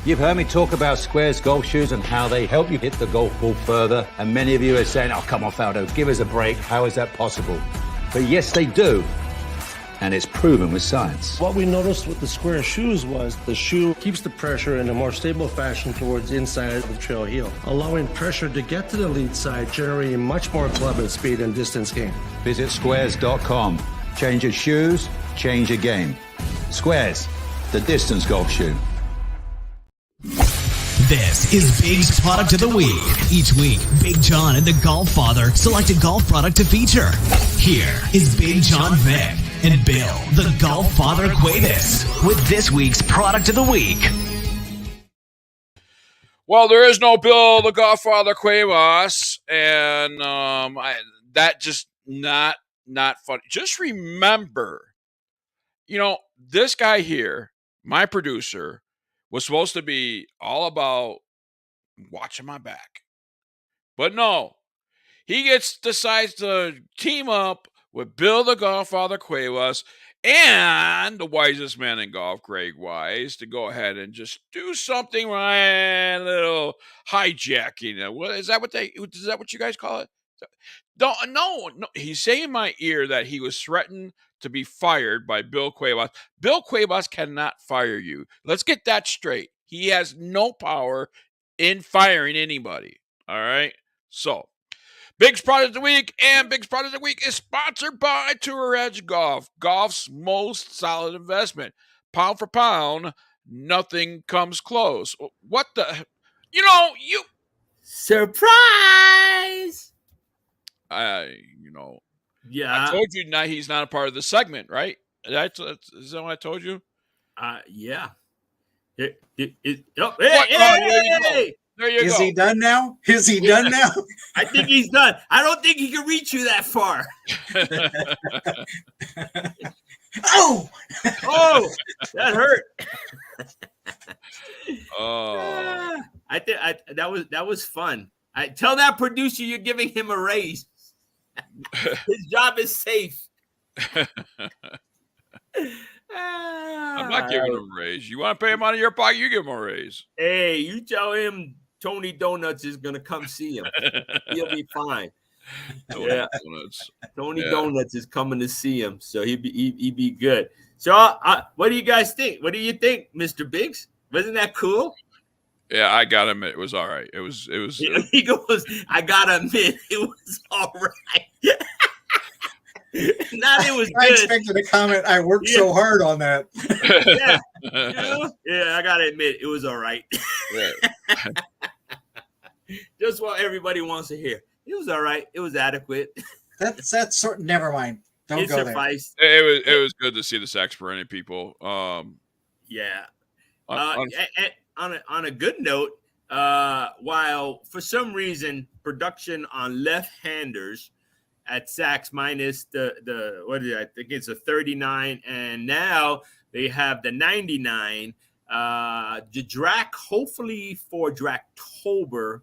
You've heard me talk about Squares golf shoes and how they help you hit the golf ball further. And many of you are saying, oh, come on, Faldo, give us a break. How is that possible? But yes, they do. And it's proven with science. What we noticed with the Square shoes was the shoe keeps the pressure in a more stable fashion towards the inside of the trail heel, allowing pressure to get to the lead side, generating much more club and speed and distance gain. Visit squares.com. Change your shoes, change your game. Squares, the distance golf shoe. This is Big's Product of the Week. Each week, Big John and the Golf Father select a golf product to feature. Here is Big John Vick and Bill, the Golf Father Cuevas, with this week's Product of the Week. Well, there is no Bill, the Golf Father Cuevas, and that just not funny. Just remember, this guy here, my producer, was supposed to be all about watching my back. But no, he decides to team up with Bill the Golffather Cuevas and the wisest man in golf, Greg Wise, to go ahead and just do something right, a little hijacking. What is that? Is that what you guys call it? No. He's saying in my ear that he was threatened to be fired by Bill Cuevas. Bill Cuevas cannot fire you. Let's get that straight. He has no power in firing anybody. All right? So, Big's Product of the Week, and Big's Product of the Week is sponsored by Tour Edge Golf, golf's most solid investment. Pound for pound, nothing comes close. What the? Surprise! Yeah. I told you now he's not a part of the segment, right? Is that what I told you? Yeah. Hey! There you go. Is he done now? Is he done now? I think he's done. I don't think he can reach you that far. Oh, that hurt. I think that was fun. I tell that producer you're giving him a raise. His job is safe. I'm not giving him a raise. You want to pay him out of your pocket? You give him a raise. Hey, you tell him Tony Donuts is going to come see him. He'll be fine. Tony Donuts is coming to see him, so he'd be good. So, what do you guys think? What do you think, Mr. Biggs? Wasn't that cool? Yeah, I gotta admit, it was all right. It was. He goes, I gotta admit, it was all right. Not it was good. I expected a comment. I worked so hard on that. Yeah, I gotta admit, it was all right. Just what everybody wants to hear. It was all right. It was adequate. That's sort. Never mind. Don't go sufficed. there. It was good to see the Saxperany people. Yeah. On a good note, while for some reason production on left-handers at Saks minus the what is it? I think it's a 39, and now they have the 99. The Drac, hopefully for Dractober,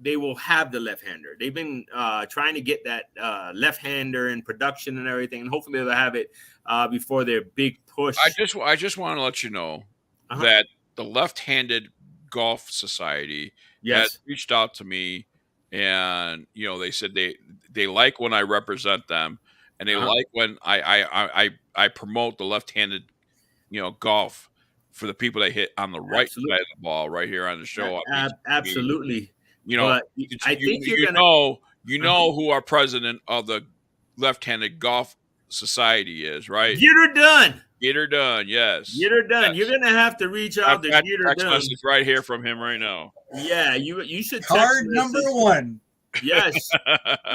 they will have the left-hander. They've been trying to get that left-hander in production and everything, and hopefully they'll have it before their big push. I just want to let you know that the Left-Handed Golf Society has reached out to me, and they said they like when I represent them, and they like when I promote the left-handed golf for the people that hit on the right side of the ball right here on the show. Absolutely. I think you know who our president of the Left-Handed Golf Society is, right? Get her done. Get her done, yes. Get her done. Yes. You're gonna have to reach out to get her text done. Message right here from him right now. Yeah, you should. Card number 1. Yes,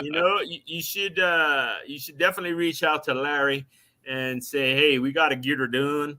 you should definitely reach out to Larry and say, hey, we got to get her done.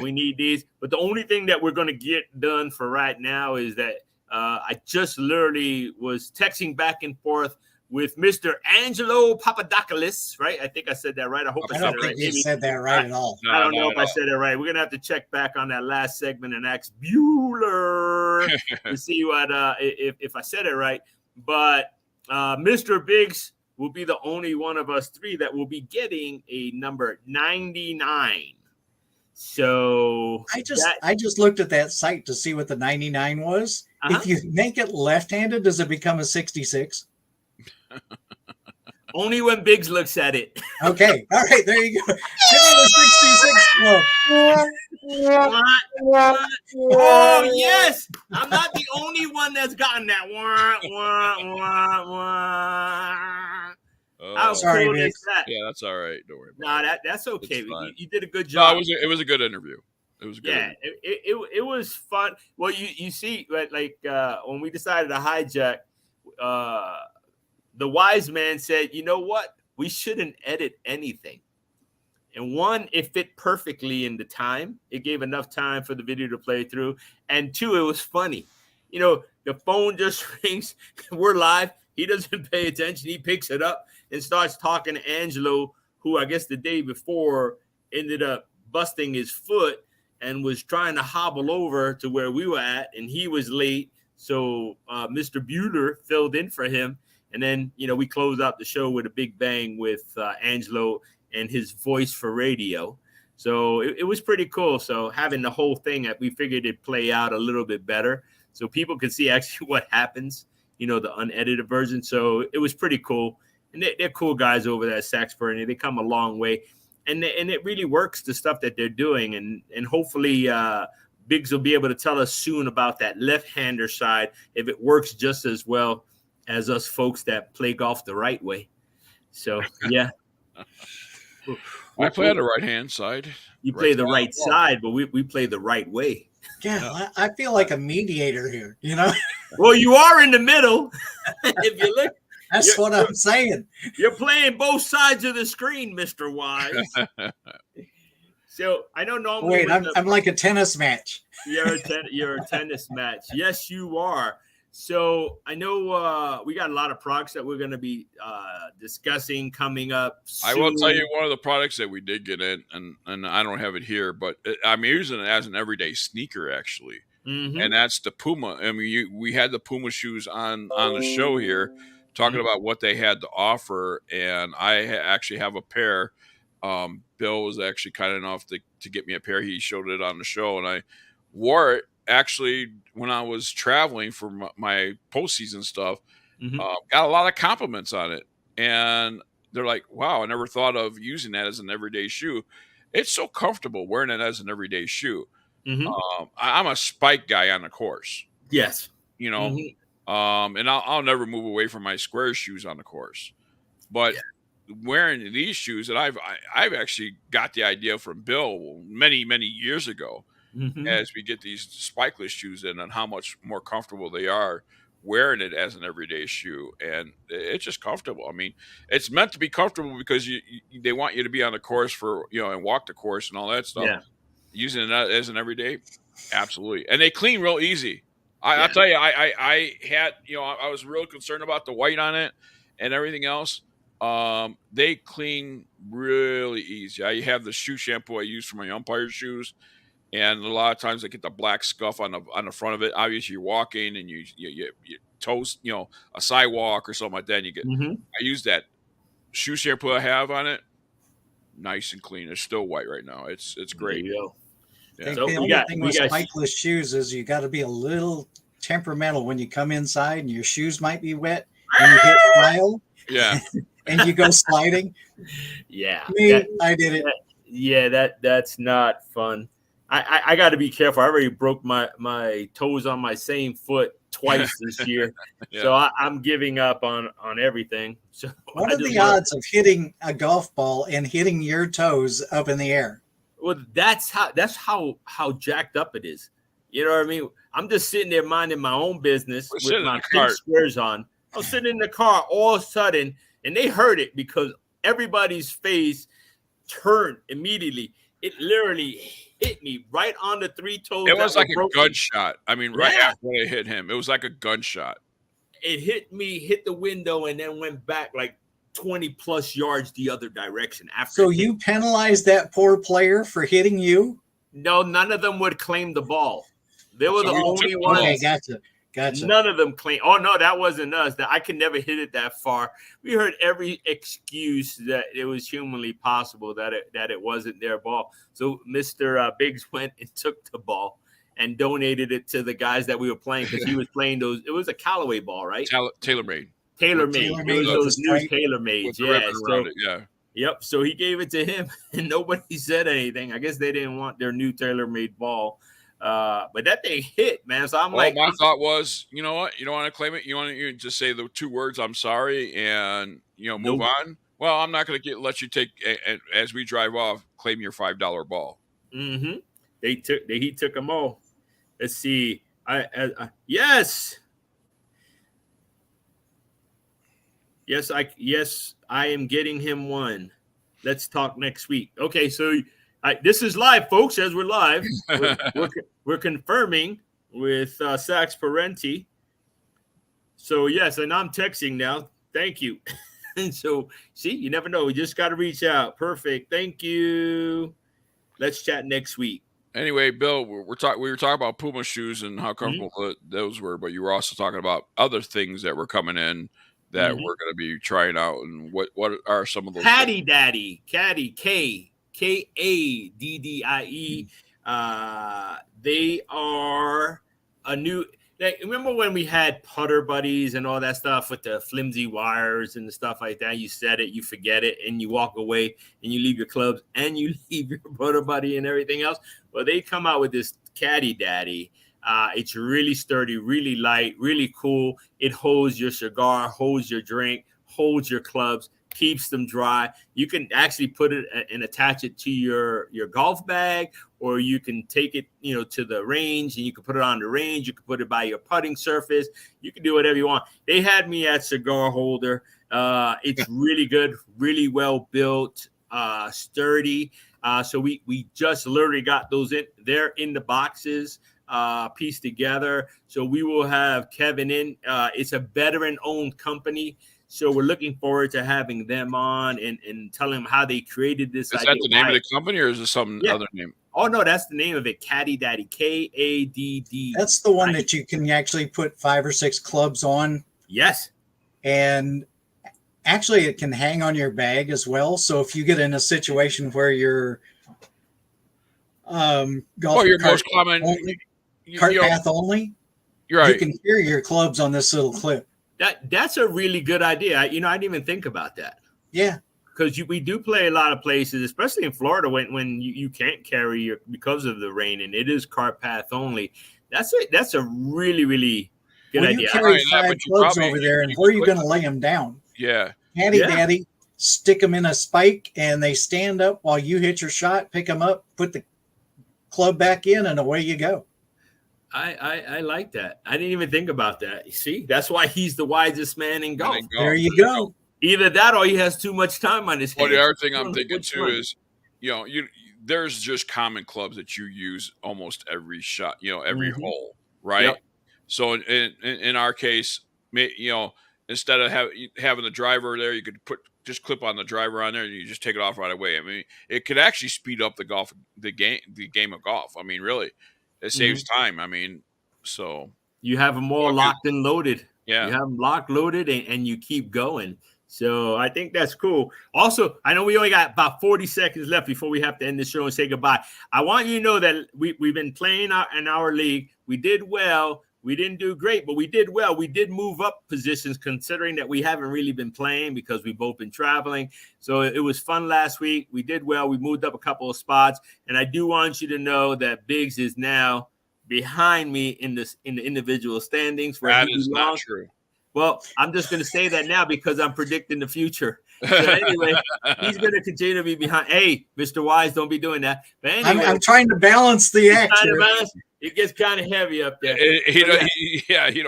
We need these. But the only thing that we're gonna get done for right now is that I just literally was texting back and forth with Mr. Angelo Papadopoulos, right? I think I said that right. I hope I said it right. I don't think you said that right at all. I don't know if I said it right. We're going to have to check back on that last segment and ask Bueller to see what if I said it right. But Mr. Biggs will be the only one of us three that will be getting a number 99. So I just looked at that site to see what the 99 was. Uh-huh. If you make it left-handed, does it become a 66? only when Biggs looks at it. Okay. All right. There you go. Give me the 66 club. Oh yes, I'm not the only one that's gotten that. Wah, wah, wah, wah. How Sorry, cool is Biggs. that? Yeah, that's all right. Don't worry about Nah, it. that's okay. It's fine. You did a good No, job. it was a good interview. It was a good. Yeah, it was fun. Well, you see, like when we decided to hijack, the wise man said, you know what? We shouldn't edit anything. And one, it fit perfectly in the time. It gave enough time for the video to play through. And two, it was funny. You know, the phone just rings. We're live. He doesn't pay attention. He picks it up and starts talking to Angelo, who I guess the day before ended up busting his foot and was trying to hobble over to where we were at. And he was late. So Mr. Bueller filled in for him. And then, you know, we closed out the show with a big bang with Angelo and his voice for radio. So it was pretty cool. So having the whole thing, we figured it'd play out a little bit better so people could see actually what happens, you know, the unedited version. So it was pretty cool. And they're cool guys over there at Saxburn. They come a long way. And it really works, the stuff that they're doing. And hopefully Biggs will be able to tell us soon about that left-hander side, if it works just as well as us folks that play golf the right way. So, yeah. I play on the right hand side. You play the right side, but we play the right way. Yeah, I feel like a mediator here, you know? Well, you are in the middle. If you look, That's what I'm saying. you're playing both sides of the screen, Mr. Wise. So I know normally. Wait, I'm like a tennis match. You're a tennis match. Yes, you are. So I know we got a lot of products that we're going to be discussing coming up soon. I will tell you one of the products that we did get in, and I don't have it here, but I'm using it as an everyday sneaker, actually. Mm-hmm. And that's the Puma. I mean, we had the Puma shoes on the show here, talking about what they had to offer, and I actually have a pair. Bill was actually kind enough to get me a pair. He showed it on the show, and I wore it actually when I was traveling for my postseason stuff. Got a lot of compliments on it, and they're like, wow, I never thought of using that as an everyday shoe. It's so comfortable wearing it as an everyday shoe. I'm a spike guy on the course. Yes. You know, and I'll never move away from my square shoes on the course. But wearing these shoes that I've actually got the idea from Bill many years ago, as we get these spikeless shoes in, and how much more comfortable they are wearing it as an everyday shoe, and it's just comfortable. I mean, it's meant to be comfortable because they want you to be on the course for, you know, and walk the course and all that stuff. Yeah. Using it as an everyday, absolutely, and they clean real easy. I'll tell you, I had, you know, I was real concerned about the white on it and everything else. They clean really easy. I have the shoe shampoo I use for my umpire shoes, and a lot of times I get the black scuff on the front of it. Obviously, you're walking and you toast, you know, a sidewalk or something like that. And you get, I use that shoe shampoo I have on it, nice and clean. It's still white right now. It's great. There you go. I think So the only thing with spikeless shoes is you got to be a little temperamental when you come inside and your shoes might be wet and you hit file. Yeah. And you go sliding. Yeah. I did it. That's not fun. I got to be careful. I already broke my toes on my same foot twice this year. So I'm giving up on everything. So what are the odds of hitting a golf ball and hitting your toes up in the air? Well, that's how jacked up it is. You know what I mean? I'm just sitting there minding my own business with my pink squares on. I was sitting in the car all of a sudden, and they heard it because everybody's face turned immediately. It literally hit me right on the three toes. It was like a gunshot. I mean, right after it hit him, it was like a gunshot. It hit me, hit the window, and then went back like 20 plus yards the other direction. So you penalized that poor player for hitting you? No, none of them would claim the ball. They were the only ones. Okay, gotcha. Gotcha. None of them claim. Oh no, that wasn't us. That I could never hit it that far. We heard every excuse that it was humanly possible that it wasn't their ball. So Mr. Biggs went and took the ball and donated it to the guys that we were playing because he was playing those. It was a Callaway ball, right? Tailor-made. Tailor-made. It was those new tailor-mades. With the Yeah. ribbon around So, it, yeah. yep. So he gave it to him, and nobody said anything. I guess they didn't want their new tailor-made ball. But that thing hit, man. So I'm Well, like, my thought was, you know what? You don't want to claim it. You want to just say the 2 words, "I'm sorry," and move Nope. on. Well, I'm not going to let you take as we drive off. Claim your $5 ball. mm-hmm. He took them all. Let's see. Yes. Yes, I am getting him one. Let's talk next week. Okay, so this is live, folks. As we're live, we're confirming with Sax Parenti. So yes, and I'm texting now. Thank you. And so, see, you never know. We just got to reach out. Perfect. Thank you. Let's chat next week. Anyway, Bill, we were talking about Puma shoes and how comfortable those were, but you were also talking about other things that were coming in that we're going to be trying out. And what are some of those? Caddy Daddy, Kaddie, Kaddie. They are a new. Like, remember when we had putter buddies and all that stuff with the flimsy wires and the stuff like that? You set it, you forget it, and you walk away and you leave your clubs and you leave your putter buddy and everything else. Well, they come out with this Caddy Daddy. It's really sturdy, really light, really cool. It holds your cigar, holds your drink, holds your clubs, keeps them dry. You can actually put it and attach it to your golf bag, or you can take it, to the range, and you can put it on the range. You can put it by your putting surface. You can do whatever you want. They had me at cigar holder. It's really good, really well built, sturdy. So we just literally got those in. They're in the boxes, pieced together. So we will have Kevin in. It's a veteran-owned company. So we're looking forward to having them on and telling them how they created this idea. Is that the name of the company, or is it some other name? Oh, no, that's the name of it. Caddy Daddy, Kadd. That's the one that you can actually put 5 or 6 clubs on. Yes. And actually, it can hang on your bag as well. So if you get in a situation where you're golfing your most common cart path only, you're right. You can carry your clubs on this little clip. That's a really good idea. I didn't even think about that. Yeah. Because we do play a lot of places, especially in Florida, when you can't carry because of the rain, and it is cart path only. That's a really, really good idea. You carry 5 clubs over there, and where are you going to lay them down? Yeah. Caddy Daddy, stick them in a spike, and they stand up while you hit your shot, pick them up, put the club back in, and away you go. I like that. I didn't even think about that. You see, that's why he's the wisest man in golf. There you go. Either that or he has too much time on his hands. Well, the other thing I'm thinking too is, there's just common clubs that you use almost every shot, every hole, right? Yep. So in our case, instead of having the driver there, you could just clip on the driver on there and you just take it off right away. I mean, it could actually speed up the game of golf. I mean, really, it saves time. I mean, so you have them all locked and loaded. Yeah, you have them locked, loaded, and you keep going. So I think that's cool. Also, I know we only got about 40 seconds left before we have to end the show and say goodbye. I want you to know that we've been playing in our league. We did well. We didn't do great, but we did well. We did move up positions considering that we haven't really been playing because we've both been traveling. So it was fun last week. We did well. We moved up a couple of spots. And I do want you to know that Biggs is now behind me in the individual standings. That is not true. Well, I'm just going to say that now because I'm predicting the future. So anyway, he's going to continue to be behind. Hey, Mr. Wise, don't be doing that. But anyway, I'm trying to balance the act. It gets kind of heavy up there. You don't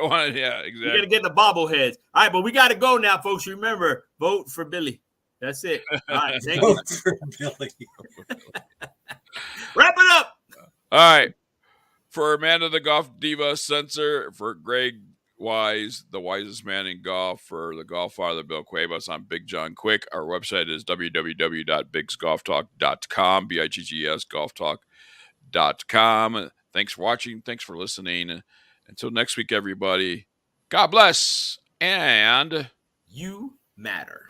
want to. Yeah, exactly. You got to get the bobbleheads. All right, but we got to go now, folks. Remember, vote for Billy. That's it. All right, thank you. Vote for Billy. Wrap it up. All right. For Amanda the Golf Diva Censor, for Greg Wise, the wisest man in golf, for the Golf Father Bill Cuevas, I'm Big John Quick. Our website is www.bigsgolftalk.com, BIGGS golftalk.com. Thanks for watching. Thanks for listening. Until next week, everybody, God bless and You matter.